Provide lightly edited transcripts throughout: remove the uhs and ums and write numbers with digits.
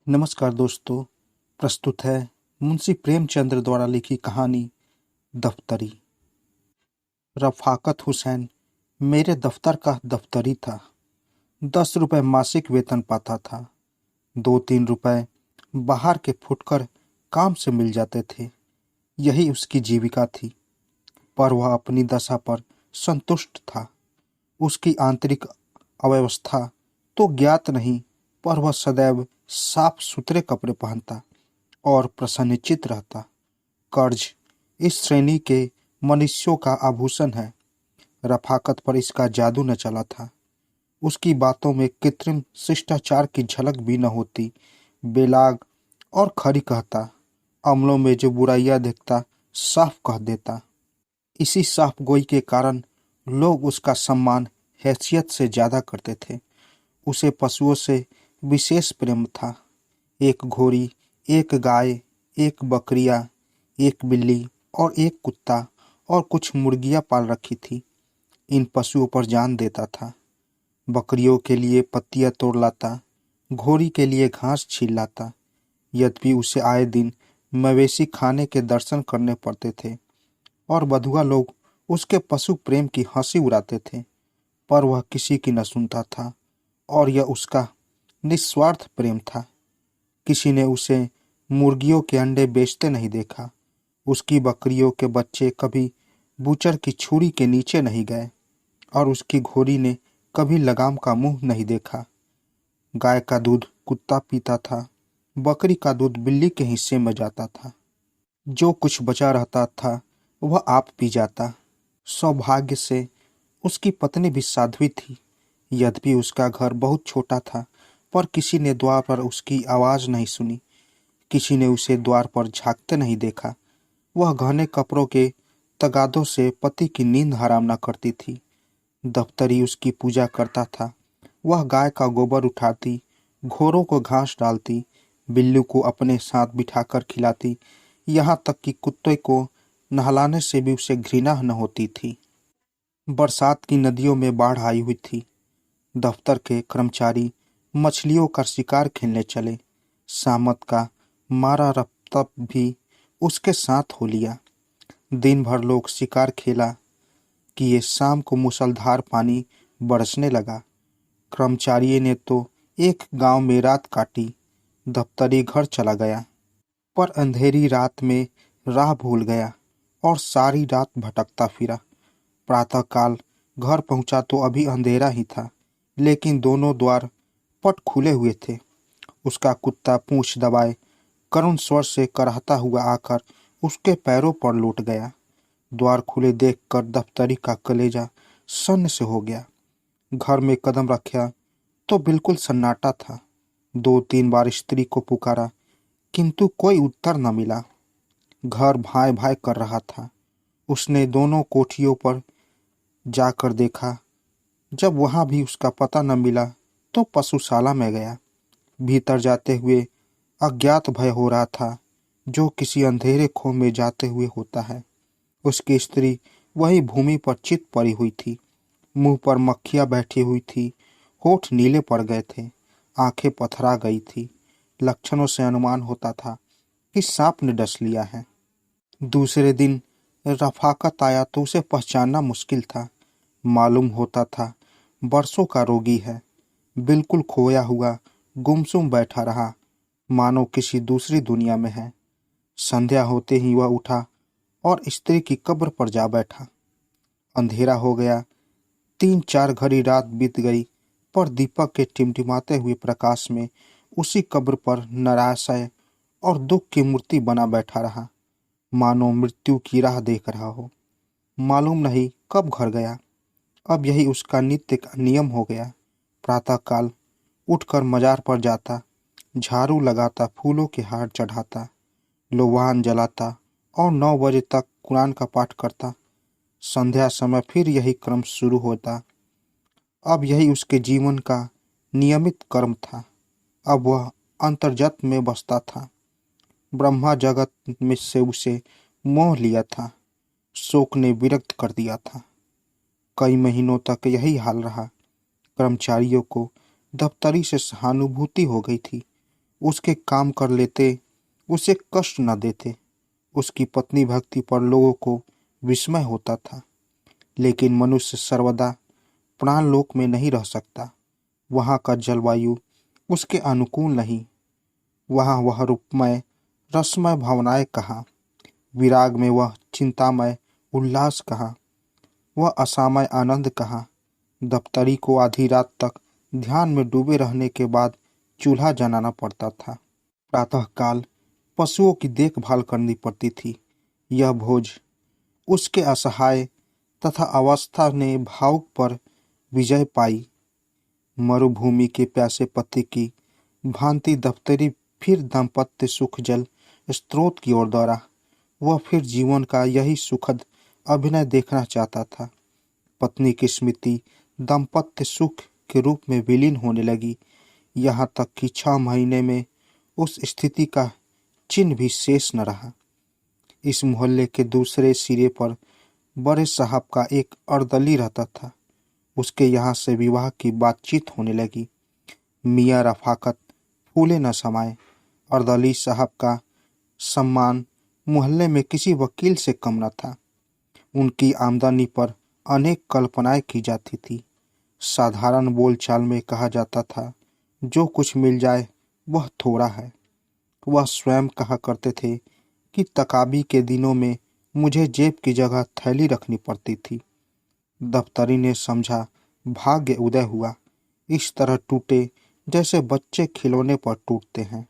नमस्कार दोस्तों। प्रस्तुत है मुंशी प्रेमचंद्र द्वारा लिखी कहानी दफ्तरी। रफ़ाकत हुसैन मेरे दफ्तर का दफ्तरी था। 10 रुपए मासिक वेतन पाता था। 2-3 रुपए बाहर के फुटकर काम से मिल जाते थे। यही उसकी जीविका थी, पर वह अपनी दशा पर संतुष्ट था। उसकी आंतरिक अव्यवस्था तो ज्ञात नहीं, पर वह सदैव साफ सुथरे कपड़े पहनता और प्रसन्नचित्त रहता। कर्ज इस श्रेणी के मनुष्यों का आभूषण है। रफ़ाकत पर इसका जादू न चला था। उसकी बातों में कृत्रिम शिष्टाचार की झलक भी न होती। बेलाग और खरी कहता, अमलों में जो बुराइयां देखता साफ कह देता। इसी साफ गोई के कारण लोग उसका सम्मान हैसियत से ज्यादा करते थे। उसे पशुओं से विशेष प्रेम था। एक घोड़ी, एक गाय, एक बकरियां, एक बिल्ली और एक कुत्ता और कुछ मुर्गियां पाल रखी थी। इन पशुओं पर जान देता था। बकरियों के लिए पत्तियां तोड़ लाता, घोड़ी के लिए घास छील लाता। यद्यपि उसे आए दिन मवेशी खाने के दर्शन करने पड़ते थे और बधुआ लोग उसके पशु प्रेम की हंसी उड़ाते थे, पर वह किसी की न सुनता था और यह उसका निस्वार्थ प्रेम था। किसी ने उसे मुर्गियों के अंडे बेचते नहीं देखा। उसकी बकरियों के बच्चे कभी बूचर की छुरी के नीचे नहीं गए और उसकी घोड़ी ने कभी लगाम का मुंह नहीं देखा। गाय का दूध कुत्ता पीता था, बकरी का दूध बिल्ली के हिस्से में जाता था। जो कुछ बचा रहता था वह आप पी जाता। सौभाग्य से उसकी पत्नी भी साध्वी थी। यद्यपि उसका घर बहुत छोटा था, पर किसी ने द्वार पर उसकी आवाज नहीं सुनी। किसी ने उसे द्वार पर झांकते नहीं देखा। वह घने कपड़ों के तगादों से पति की नींद हराम न करती थी। दफ्तरी उसकी पूजा करता था। वह गाय का गोबर उठाती, घोड़ों को घास डालती, बिल्ली को अपने साथ बिठाकर खिलाती, यहाँ तक कि कुत्ते को नहलाने से भी उसे घृणा न होती थी। बरसात की नदियों में बाढ़ आई हुई थी। दफ्तर के कर्मचारी मछलियों का शिकार खेलने चले। सामत का मारा रफ्तप भी उसके साथ हो लिया। दिन भर लोग शिकार खेला कि ये शाम को मूसलाधार पानी बरसने लगा। कर्मचारी ने तो एक गांव में रात काटी। दफ्तरी घर चला गया, पर अंधेरी रात में राह भूल गया और सारी रात भटकता फिरा। प्रातःकाल घर पहुंचा तो अभी अंधेरा ही था, लेकिन दोनों द्वार पट खुले हुए थे। उसका कुत्ता पूंछ दबाए करुण स्वर से कराहता हुआ आकर उसके पैरों पर लौट गया। द्वार खुले देखकर दफ्तरी का कलेजा सन्न से हो गया। घर में कदम रखा तो बिल्कुल सन्नाटा था। 2-3 बार स्त्री को पुकारा, किंतु कोई उत्तर न मिला। घर भाई भाई कर रहा था। उसने दोनों कोठियों पर जाकर देखा। जब वहां भी उसका पता न मिला तो पशुशाला में गया। भीतर जाते हुए अज्ञात भय हो रहा था, जो किसी अंधेरे खो में जाते हुए होता है। उसकी स्त्री वही भूमि पर चित पड़ी हुई थी। मुंह पर मक्खियां बैठी हुई थी। होठ नीले पड़ गए थे। आंखें पथरा गई थी। लक्षणों से अनुमान होता था कि सांप ने डस लिया है। दूसरे दिन रफाकत आया तो उसे पहचानना मुश्किल था। मालूम होता था बरसों का रोगी है। बिल्कुल खोया हुआ गुमसुम बैठा रहा, मानो किसी दूसरी दुनिया में है। संध्या होते ही वह उठा और स्त्री की कब्र पर जा बैठा। अंधेरा हो गया। 3-4 घड़ी रात बीत गई, पर दीपक के टिमटिमाते हुए प्रकाश में उसी कब्र पर निराशय और दुख की मूर्ति बना बैठा रहा, मानो मृत्यु की राह देख रहा हो। मालूम नहीं कब घर गया। अब यही उसका नित्य का नियम हो गया। प्रातःकाल उठकर मजार पर जाता, झाड़ू लगाता, फूलों के हार चढ़ाता, लोबान जलाता और 9 बजे तक कुरान का पाठ करता। संध्या समय फिर यही क्रम शुरू होता। अब यही उसके जीवन का नियमित कर्म था। अब वह अंतर्जत में बसता था। ब्रह्मा जगत में से उसे मोह लिया था। शोक ने विरक्त कर दिया था। कई महीनों तक यही हाल रहा। कर्मचारियों को दफ्तरी से सहानुभूति हो गई थी। उसके काम कर लेते, उसे कष्ट न देते। उसकी पत्नी भक्ति पर लोगों को विस्मय होता था। लेकिन मनुष्य सर्वदा प्राणलोक में नहीं रह सकता। वहाँ का जलवायु उसके अनुकूल नहीं। वहाँ वह रूपमय रसमय भावनाएं कहाँ, विराग में वह चिंतामय उल्लास कहाँ, वह असामय आनंद कहाँ। दफ्तरी को आधी रात तक ध्यान में डूबे रहने के बाद चूल्हा जलाना पड़ता था। प्रातःकाल पशुओं की देखभाल करनी पड़ती थी। यह भोज उसके असहाय तथा अवस्था ने भावुक पर विजय पाई। मरुभूमि के प्यासे पति की भांति दफ्तरी फिर दाम्पत्य सुख जल स्रोत की ओर दौड़ा। वह फिर जीवन का यही सुखद अभिनय देखना चाहता था। पत्नी की स्मृति दाम्पत्य सुख के रूप में विलीन होने लगी। यहाँ तक कि 6 महीने में उस स्थिति का चिन्ह भी शेष न रहा। इस मोहल्ले के दूसरे सिरे पर बड़े साहब का एक अर्दली रहता था। उसके यहाँ से विवाह की बातचीत होने लगी। मियाँ रफाकत फूले न समाये। अर्दली साहब का सम्मान मोहल्ले में किसी वकील से कम न था। उनकी आमदनी पर अनेक कल्पनाएं की जाती थी। साधारण बोलचाल में कहा जाता था, जो कुछ मिल जाए वह थोड़ा है। वह स्वयं कहा करते थे कि तकाबी के दिनों में मुझे जेब की जगह थैली रखनी पड़ती थी। दफ्तरी ने समझा भाग्य उदय हुआ। इस तरह टूटे जैसे बच्चे खिलौने पर टूटते हैं।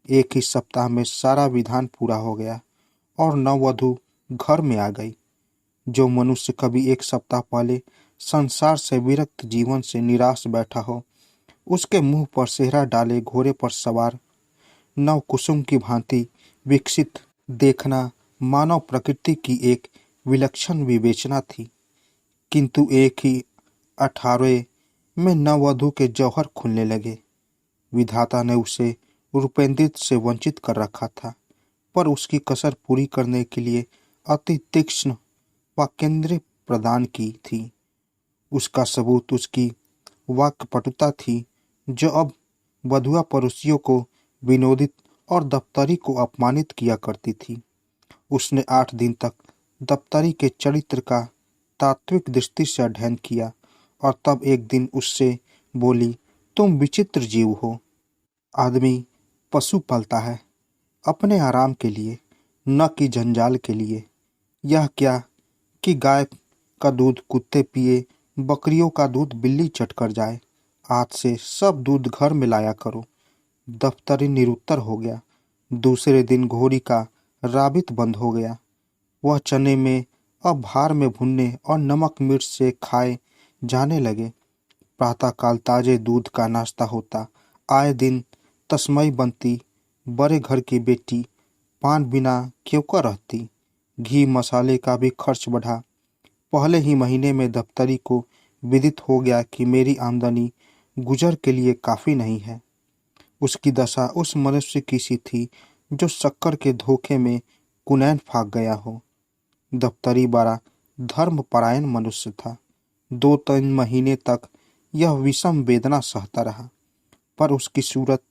एक ही सप्ताह में सारा विधान पूरा हो गया और नववधु घर में आ गई। जो मनुष्य कभी एक सप्ताह पहले संसार से विरक्त जीवन से निराश बैठा हो, उसके मुंह पर सेहरा डाले घोड़े पर सवार नव कुसुम की भांति विकसित देखना मानव प्रकृति की एक विलक्षण विवेचना थी। किंतु एक ही 18वें में नववधु के जौहर खुलने लगे। विधाता ने उसे रूपेंद्रित से वंचित कर रखा था, पर उसकी कसर पूरी करने के लिए अति तीक्ष्ण वाक्येंद्र प्रदान की थी। उसका सबूत उसकी वाक्पटुता थी, जो अब बधुआ पड़ोसियों को विनोदित और दफ्तरी को अपमानित किया करती थी। उसने 8 दिन तक दफ्तरी के चरित्र का तात्विक दृष्टि से अध्ययन किया और तब एक दिन उससे बोली, तुम विचित्र जीव हो। आदमी पशु पालता है अपने आराम के लिए, न कि जंजाल के लिए। यह क्या कि गाय का दूध कुत्ते पिए, बकरियों का दूध बिल्ली चट कर जाए। आज से सब दूध घर में लाया करो। दफ्तरी निरुत्तर हो गया। दूसरे दिन घोड़ी का राबित बंद हो गया। वह चने में अब भार में भुनने और नमक मिर्च से खाए जाने लगे। प्रातःकाल ताजे दूध का नाश्ता होता। आए दिन तस्मई बनती। बड़े घर की बेटी पान बिना क्यों कर रहती। घी मसाले का भी खर्च बढ़ा। पहले ही महीने में दफ्तरी को विदित हो गया कि मेरी आमदनी गुजर के लिए काफ़ी नहीं है। उसकी दशा उस मनुष्य की सी थी जो शक्कर के धोखे में कुनैन फाँक गया हो। दफ्तरी बड़ा धर्मपरायण मनुष्य था। 2-3 महीने तक यह विषम वेदना सहता रहा, पर उसकी सूरत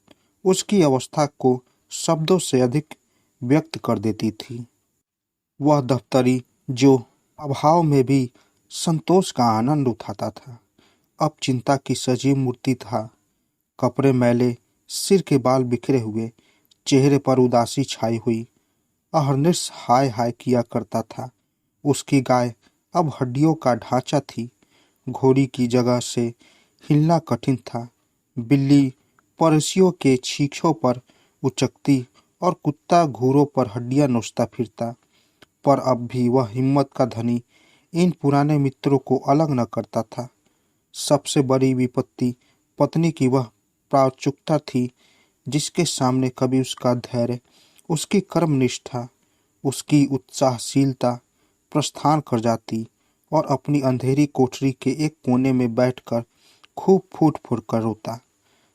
उसकी अवस्था को शब्दों से अधिक व्यक्त कर देती थी। वह दफ्तरी जो अभाव में भी संतोष का आनंद उठाता था, अब चिंता की सजीव मूर्ति था। कपड़े मैले, सिर के बाल बिखरे हुए, चेहरे पर उदासी छाई हुई, अहर्निश हाय हाय किया करता था। उसकी गाय अब हड्डियों का ढांचा थी। घोड़ी की जगह से हिलना कठिन था। बिल्ली पड़ोसियों के छींकों पर उचकती और कुत्ता घूरों पर हड्डियां नोचता फिरता। पर अब भी वह हिम्मत का धनी इन पुराने मित्रों को अलग न करता था। सबसे बड़ी विपत्ति पत्नी की वह प्राचुकता थी, जिसके सामने कभी उसका धैर्य, उसकी कर्मनिष्ठा, उसकी उत्साहशीलता प्रस्थान कर जाती और अपनी अंधेरी कोठरी के एक कोने में बैठकर खूब फूट फूट कर रोता।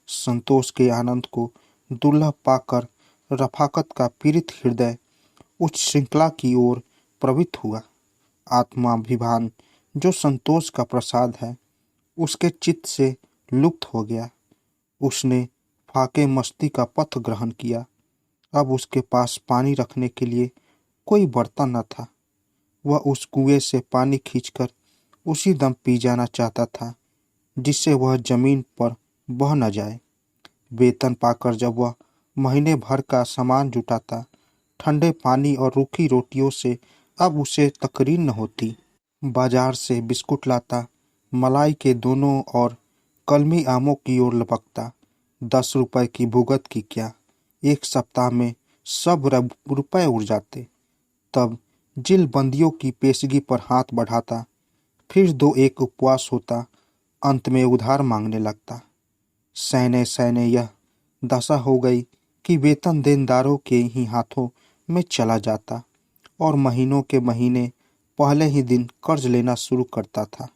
संतोष के आनंद को दुर्लभ पाकर रफाकत का पीड़ित हृदय उच्च श्रृंखला की ओर प्रवृत्त हुआ। आत्माभिमान जो संतोष का प्रसाद है, उसके चित्त से लुप्त हो गया। उसने फाके मस्ती का पथ ग्रहण किया। अब उसके पास पानी रखने के लिए कोई बर्तन न था। वह उस कुएं से पानी खींचकर उसी दम पी जाना चाहता था, जिससे वह जमीन पर बह न जाए। वेतन पाकर जब वह महीने भर का सामान जुटाता, ठंडे पानी और रूखी रोटियों से अब उसे तकरीर न होती। बाजार से बिस्कुट लाता, मलाई के दोनों और कलमी आमों की ओर लपकता। 10 रुपए की भुगत की क्या, एक सप्ताह में सब रुपए उड़ जाते। तब जिलबंदियों की पेशगी पर हाथ बढ़ाता, फिर दो एक उपवास होता, अंत में उधार मांगने लगता। सैने सैने यह दशा हो गई कि वेतन देनदारों के ही हाथों में चला जाता और महीनों के महीने पहले ही दिन कर्ज लेना शुरू करता था।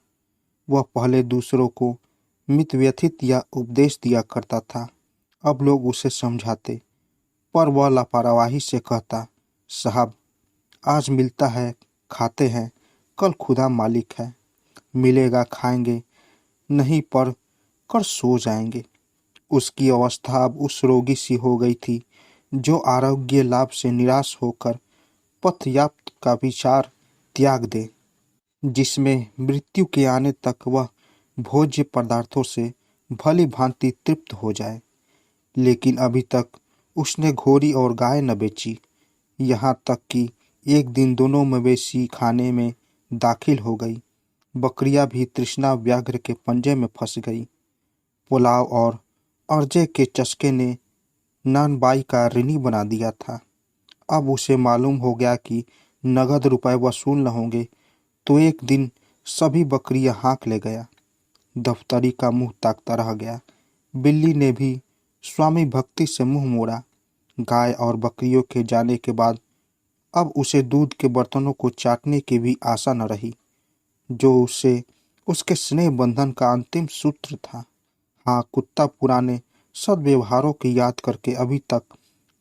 वह पहले दूसरों को मित व्यथित या उपदेश दिया करता था। अब लोग उसे समझाते, पर वह लापरवाही से कहता, साहब आज मिलता है खाते हैं, कल खुदा मालिक है, मिलेगा खाएंगे, नहीं पर कर सो जाएंगे। उसकी अवस्था अब उस रोगी सी हो गई थी जो आरोग्य लाभ से निराश होकर पथयात्रा का विचार त्याग दे, जिसमें मृत्यु के आने तक वह भोज्य पदार्थों से भली भांति तृप्त हो जाए। लेकिन अभी तक उसने घोड़ी और गाय न बेची। यहाँ तक कि एक दिन दोनों मवेशी खाने में दाखिल हो गई। बकरियां भी तृष्णा व्याघ्र के पंजे में फंस गई। पुलाव और अर्जे के चस्के ने नानबाई का ऋणी बना दिया था। अब उसे मालूम हो गया कि नगद रुपए वसूल न होंगे तो एक दिन सभी बकरियां हाँक ले गया। दफ्तरी का मुंह ताकता रह गया। बिल्ली ने भी स्वामी भक्ति से मुंह मोड़ा। गाय और बकरियों के जाने के बाद अब उसे दूध के बर्तनों को चाटने की भी आशा न रही, जो उसे उसके स्नेह बंधन का अंतिम सूत्र था। हाँ, कुत्ता पुराने सद्व्यवहारों की याद करके अभी तक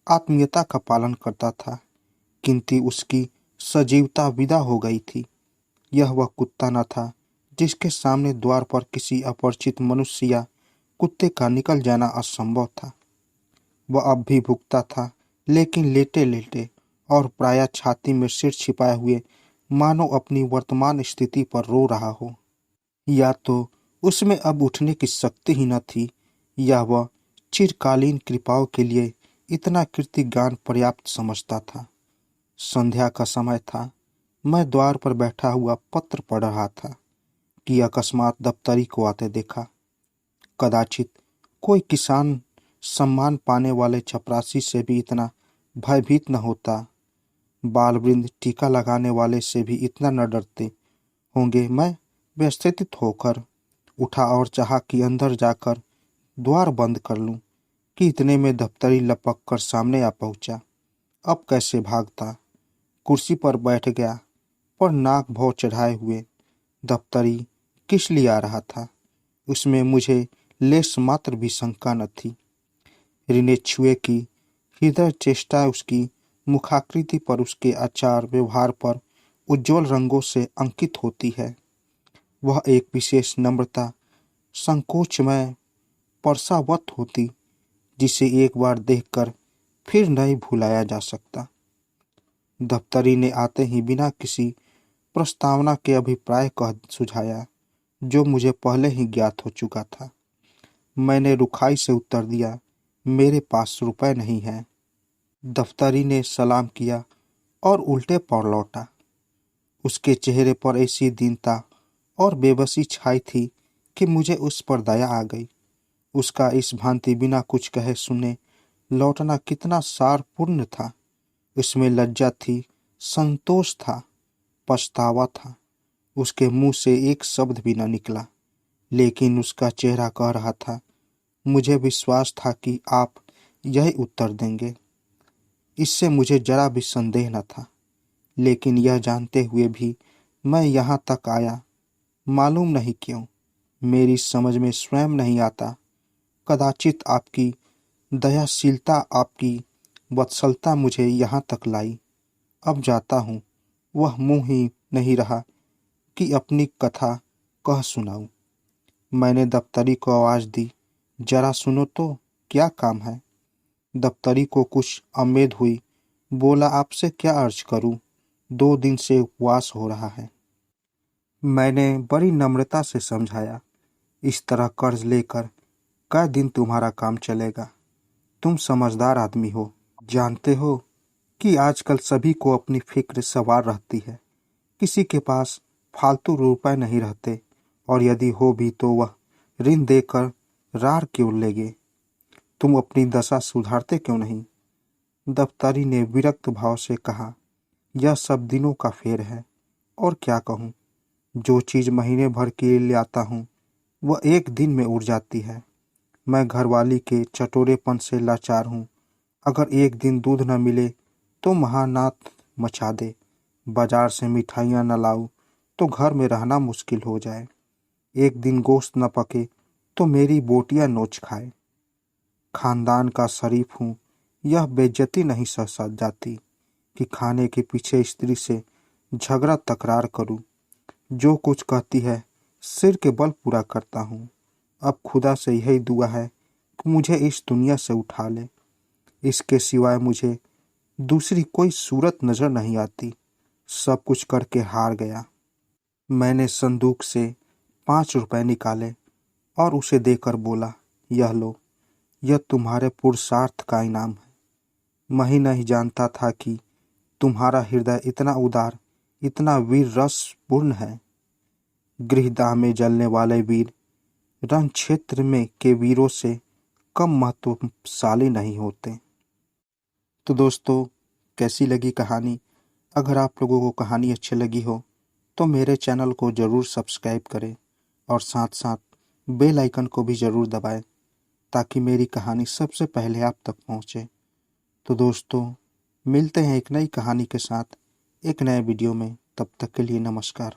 आत्मीयता का पालन करता था, किंतु उसकी सजीवता विदा हो गई थी। यह वह कुत्ता न था जिसके सामने द्वार पर किसी अपरिचित मनुष्य या कुत्ते का निकल जाना असंभव था। वह अब भी भुगता था, लेकिन लेटे लेटे और प्रायः छाती में सिर छिपाए हुए, मानो अपनी वर्तमान स्थिति पर रो रहा हो। या तो उसमें अब उठने की शक्ति ही न थी, या वह चिरकालीन कृपाओं के लिए इतना कीर्तिगान पर्याप्त समझता था। संध्या का समय था। मैं द्वार पर बैठा हुआ पत्र पढ़ रहा था कि अकस्मात दफ्तरी को आते देखा। कदाचित कोई किसान सम्मान पाने वाले चपरासी से भी इतना भयभीत न होता, बालवृंद टीका लगाने वाले से भी इतना न डरते होंगे। मैं व्यवस्थित होकर उठा और चाहा कि अंदर जाकर द्वार बंद कर लूं कि इतने में दफ्तरी लपक कर सामने आ पहुंचा। अब कैसे भागता। कुर्सी पर बैठ गया, पर नाक भौं चढ़ाए हुए। दफ्तरी किस लिए आ रहा था, उसमें मुझे लेश मात्र भी शंका न थी। रिनेछुए की हृदय चेष्टा उसकी मुखाकृति पर, उसके आचार व्यवहार पर उज्ज्वल रंगों से अंकित होती है। वह एक विशेष नम्रता, संकोचमय परसावत होती, जिसे एक बार देखकर फिर नहीं भुलाया जा सकता। दफ्तरी ने आते ही बिना किसी प्रस्तावना के अभिप्राय कह सुझाया, जो मुझे पहले ही ज्ञात हो चुका था। मैंने रुखाई से उत्तर दिया, मेरे पास रुपए नहीं है। दफ्तरी ने सलाम किया और उल्टे पैर लौटा। उसके चेहरे पर ऐसी दीनता और बेबसी छाई थी कि मुझे उस पर दया आ गई। उसका इस भांति बिना कुछ कहे सुने लौटना कितना सारपूर्ण था। उसमें लज्जा थी, संतोष था, पछतावा था। उसके मुंह से एक शब्द भी न निकला, लेकिन उसका चेहरा कह रहा था। मुझे विश्वास था कि आप यही उत्तर देंगे। इससे मुझे जरा भी संदेह न था, लेकिन यह जानते हुए भी मैं यहाँ तक आया। मालूम नहीं क्यों, मेरी समझ में स्वयं नहीं आता। कदाचित आपकी दयाशीलता, आपकी वत्सलता मुझे यहाँ तक लाई। अब जाता हूँ, वह मुंह ही नहीं रहा कि अपनी कथा कह सुनाऊं। मैंने दफ्तरी को आवाज दी, जरा सुनो तो। क्या काम है? दफ्तरी को कुछ उम्मीद हुई। बोला, आपसे क्या अर्ज करूं? 2 दिन से उपवास हो रहा है। मैंने बड़ी नम्रता से समझाया, इस तरह कर्ज लेकर कै दिन तुम्हारा काम चलेगा? तुम समझदार आदमी हो, जानते हो कि आजकल सभी को अपनी फिक्र सवार रहती है। किसी के पास फालतू रुपए नहीं रहते, और यदि हो भी तो वह ऋण देकर रार क्यों लेंगे? तुम अपनी दशा सुधारते क्यों नहीं? दफ्तरी ने विरक्त भाव से कहा, यह सब दिनों का फेर है, और क्या कहूँ। जो चीज़ महीने भर के लिए लाता हूँ वह एक दिन में उड़ जाती है। मैं घरवाली के चटोरेपन से लाचार हूँ। अगर एक दिन दूध न मिले तो महानाथ मचा दे। बाजार से मिठाइयाँ न लाऊं तो घर में रहना मुश्किल हो जाए। एक दिन गोश्त न पके तो मेरी बोटियाँ नोच खाए। खानदान का शरीफ हूँ, यह बेइज्जती नहीं सह जाती कि खाने के पीछे स्त्री से झगड़ा तकरार करूं। जो कुछ कहती है सिर के बल पूरा करता हूँ। अब खुदा से यही दुआ है कि मुझे इस दुनिया से उठा ले। इसके सिवाय मुझे दूसरी कोई सूरत नजर नहीं आती। सब कुछ करके हार गया। मैंने संदूक से 5 रुपए निकाले और उसे देकर बोला, यह लो, यह तुम्हारे पुरुषार्थ का इनाम है। मैं ही नहीं जानता था कि तुम्हारा हृदय इतना उदार, इतना वीर रस पूर्ण है। गृहदाह में जलने वाले वीर रण क्षेत्र में के वीरों से कम महत्वशाली नहीं होते। तो दोस्तों, कैसी लगी कहानी? अगर आप लोगों को कहानी अच्छी लगी हो तो मेरे चैनल को ज़रूर सब्सक्राइब करें और साथ साथ बेल आइकन को भी ज़रूर दबाएं, ताकि मेरी कहानी सबसे पहले आप तक पहुंचे। तो दोस्तों, मिलते हैं एक नई कहानी के साथ एक नए वीडियो में। तब तक के लिए नमस्कार।